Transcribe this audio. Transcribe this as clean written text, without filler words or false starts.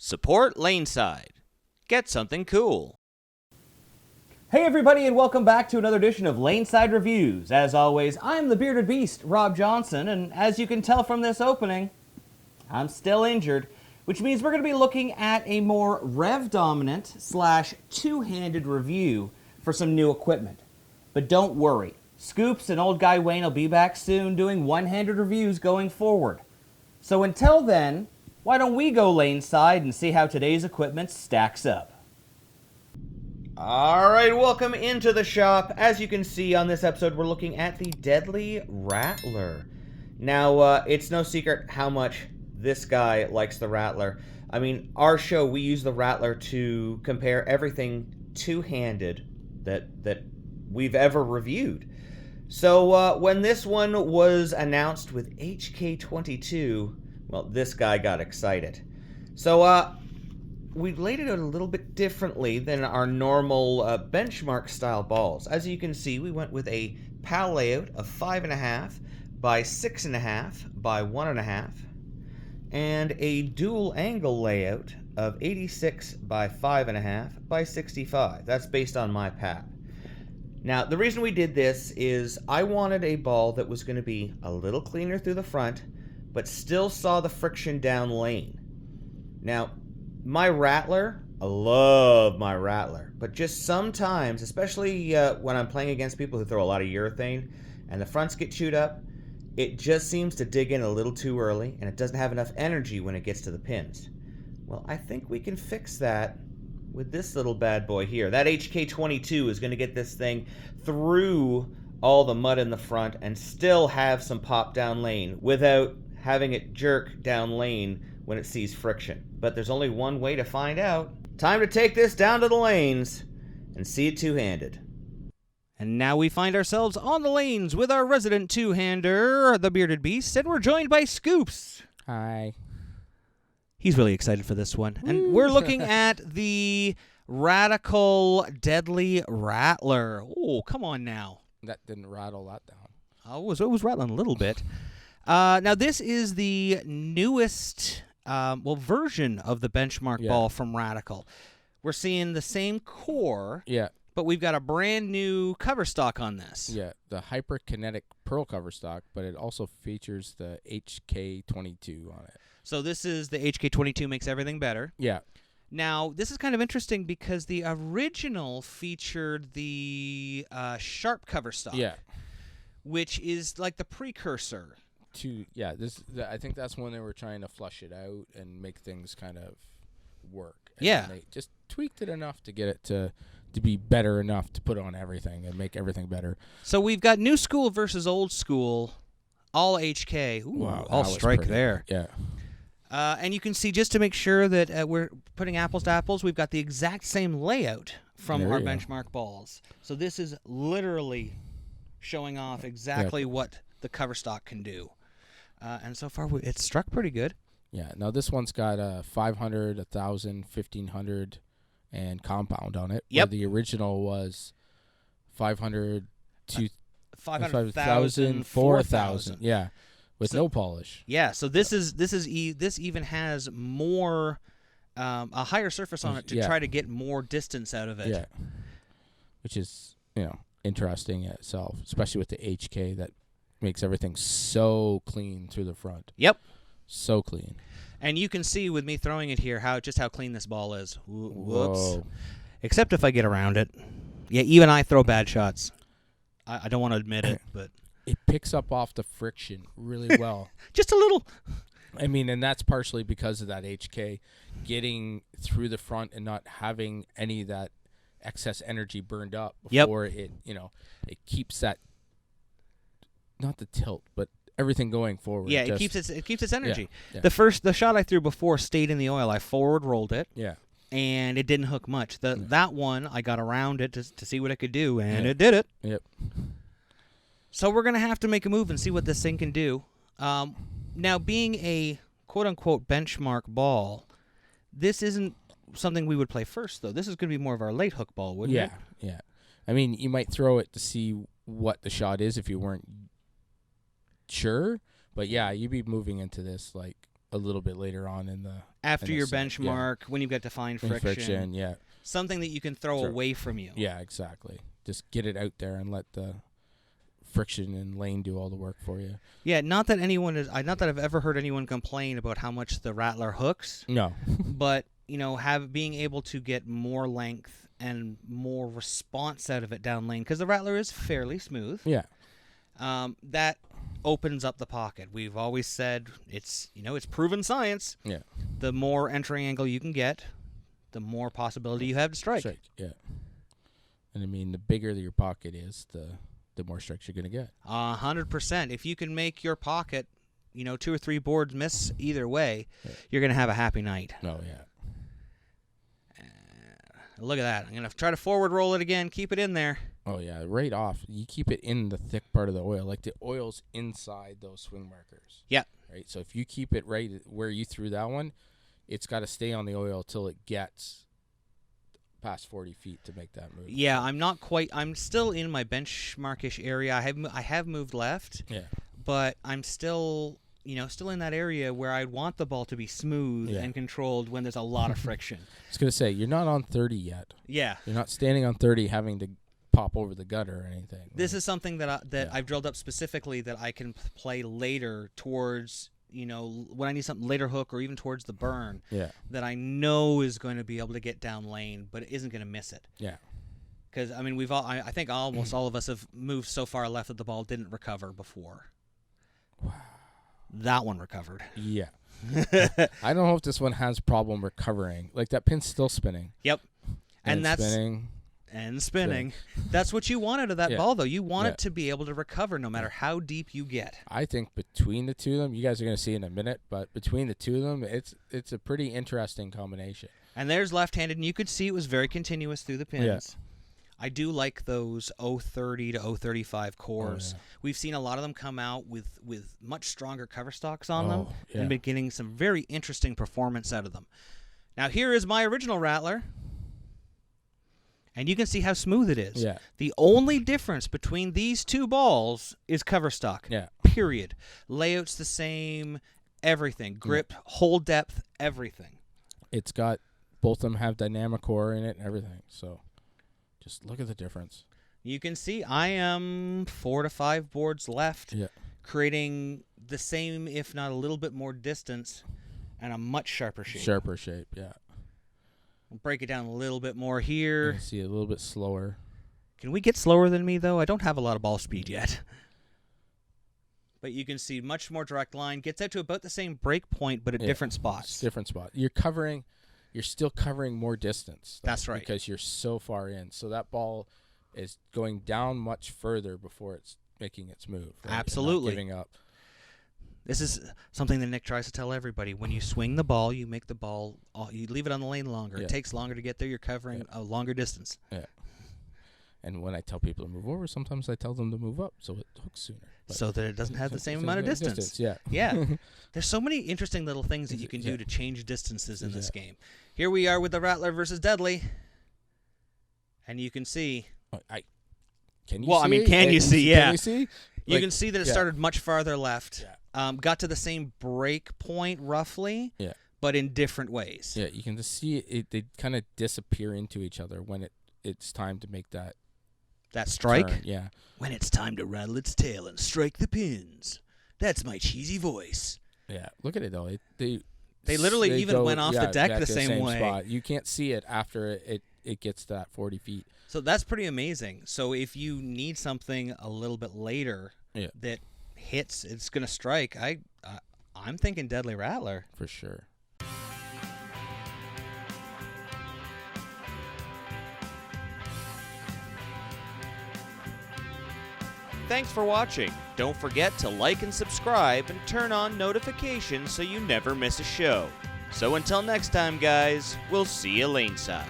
Support LaneSide. Get something cool. Hey everybody, and welcome back to another edition of LaneSide Reviews. As always, I'm the bearded beast, Rob Johnson, and as you can tell from this opening, I'm still injured, which means we're going to be looking at a more rev-dominant / two-handed review for some new equipment. But don't worry, Scoops and Old Guy Wayne will be back soon doing one-handed reviews going forward. So until then, why don't we go LaneSide and see how today's equipment stacks up? Alright, welcome into the shop. As you can see on this episode, we're looking at the Deadly Rattler. Now, it's no secret how much this guy likes the Rattler. I mean, our show, we use the Rattler to compare everything two-handed that we've ever reviewed. So, when this one was announced with HK22, well, this guy got excited. So, we laid it out a little bit differently than our normal benchmark style balls. As you can see, we went with a PAL layout of 5.5 by 6.5 by 1.5, and a dual angle layout of 86 by 5.5 by 65. That's based on my PAL. Now, the reason we did this is I wanted a ball that was going to be a little cleaner through the front, but still saw the friction down lane. Now, my Rattler, I love my Rattler, but just sometimes, especially when I'm playing against people who throw a lot of urethane and the fronts get chewed up, it just seems to dig in a little too early and it doesn't have enough energy when it gets to the pins. Well, I think we can fix that with this little bad boy here. That HK22 is going to get this thing through all the mud in the front and still have some pop down lane without having it jerk down lane when it sees friction. But there's only one way to find out. Time to take this down to the lanes and see it two-handed. And now we find ourselves on the lanes with our resident two-hander, the Bearded Beast, and we're joined by Scoops. Hi. He's really excited for this one. And we're looking at the Radical Deadly Rattler. Oh, come on now. That didn't rattle that down. Oh, it was rattling a little bit. Now, this is the newest version of the benchmark ball from Radical. We're seeing the same core, but we've got a brand new cover stock on this. Yeah, the Hyperkinetic Pearl cover stock, but it also features the HK22 on it. So this is the HK22 makes everything better. Yeah. Now, this is kind of interesting because the original featured the Sharp cover stock, which is like the precursor. I think that's when they were trying to flush it out and make things kind of work. And they just tweaked it enough to get it to be better enough to put on everything and make everything better. So we've got new school versus old school, all HK. Ooh, wow, all strike pretty. there. Yeah. And you can see, just to make sure that we're putting apples to apples, we've got the exact same layout from our benchmark balls. So this is literally showing off exactly what the cover stock can do. And so far, it's struck pretty good. Yeah. Now, this one's got a 500, 1,000, 1,500, and compound on it. Yep. Where the original was 500, 500,000, 4,000. Yeah. With no polish. Yeah. So this even has more, a higher surface on it to try to get more distance out of it. Yeah. Which is, interesting in itself, especially with the HK that makes everything so clean through the front. Yep. So clean. And you can see with me throwing it here how clean this ball is. Whoops. Whoa. Except if I get around it. Yeah, even I throw bad shots. I don't want to admit it, but it picks up off the friction really well. Just a little. I mean, and that's partially because of that HK getting through the front and not having any of that excess energy burned up before it keeps that, not the tilt, but everything going forward. Yeah, it keeps its energy. Yeah. The shot I threw before stayed in the oil. I forward rolled it. Yeah. And it didn't hook much. That one, I got around it to see what it could do, and it did it. Yep. So we're going to have to make a move and see what this thing can do. Now, being a quote-unquote benchmark ball, this isn't something we would play first, though. This is going to be more of our late hook ball, wouldn't it? Yeah. I mean, you might throw it to see what the shot is if you weren't sure, but yeah, you'd be moving into this like a little bit later on in the after your set. benchmark, when you've got defined friction. Yeah. Something that you can throw away from you. Yeah, exactly. Just get it out there and let the friction and lane do all the work for you. Yeah, not that I've ever heard anyone complain about how much the Rattler hooks. No. But, being able to get more length and more response out of it down lane, because the Rattler is fairly smooth. Yeah. That opens up the pocket. We've always said it's proven science. Yeah. The more entry angle you can get, the more possibility you have to strike. Yeah. And I mean, the bigger your pocket is, the more strikes you're going to get. 100%. If you can make your pocket, 2 or 3 boards miss either way, you're going to have a happy night. Oh, yeah. Look at that. I'm going to try to forward roll it again. Keep it in there. Oh, yeah. Right off. You keep it in the thick part of the oil. Like the oil's inside those swing markers. Yeah. Right? So if you keep it right where you threw that one, it's got to stay on the oil till it gets past 40 feet to make that move. Yeah, I'm still in my benchmarkish area. I have moved left. Yeah. But I'm still in that area where I'd want the ball to be smooth and controlled when there's a lot of friction. I was going to say, you're not on 30 yet. Yeah. You're not standing on 30 having to pop over the gutter or anything. This is something that I've drilled up specifically that I can play later towards, when I need something later hook or even towards the burn that I know is going to be able to get down lane, but it isn't going to miss it. Yeah. Because, I mean, I think almost all of us have moved so far left that the ball didn't recover before. Wow. That one recovered. Yeah. I don't know if this one has problem recovering. Like, that pin's still spinning. Yep. And that's spinning. And spinning. That's what you want out of that ball, though. You want it to be able to recover no matter how deep you get. I think between the two of them, you guys are going to see in a minute, but between the two of them, it's a pretty interesting combination. And there's left-handed, and you could see it was very continuous through the pins. Yeah. I do like those 030 to 035 cores. Oh, yeah. We've seen a lot of them come out with much stronger cover stocks on them and been getting some very interesting performance out of them. Now, here is my original Rattler. And you can see how smooth it is. Yeah. The only difference between these two balls is cover stock. Yeah. Period. Layout's the same, everything. Grip, hole depth, everything. It's got, both of them have dynamic core in it and everything. So just look at the difference. You can see I am 4 to 5 boards left, creating the same, if not a little bit more distance, and a much sharper shape. Sharper shape, yeah. I'll break it down a little bit more here. See a little bit slower. Can we get slower than me, though? I don't have a lot of ball speed yet. But you can see much more direct line. Gets out to about the same break point, but at different spots. Different spot. You're still covering more distance. That's right. Because you're so far in. So that ball is going down much further before it's making its move. Right? Absolutely. Not giving up. This is something that Nick tries to tell everybody. When you swing the ball, you make the ball, you leave it on the lane longer. It takes longer to get there. You're covering a longer distance. Yeah. And when I tell people to move over, sometimes I tell them to move up so it hooks sooner. So that it doesn't have the same amount of distance. Yeah. Yeah. There's so many interesting little things that you can do to change distances in this game. Here we are with the Rattler versus Deadly. And you can see. Can you see? Well, I mean, can you see? Yeah. Can you see? You can see that it started much farther left. Yeah. Got to the same break point roughly, but in different ways. Yeah, you can just see it. They kind of disappear into each other when it's time to make that strike. Turn. Yeah. When it's time to rattle its tail and strike the pins. That's my cheesy voice. Yeah, look at it though. They literally even went off the deck the same way. Spot. You can't see it after it gets that 40 feet. So that's pretty amazing. So if you need something a little bit later that hits, it's going to strike. I'm thinking Deadly Rattler. For sure. Thanks for watching. Don't forget to like and subscribe and turn on notifications so you never miss a show. So until next time, guys, we'll see you laneside.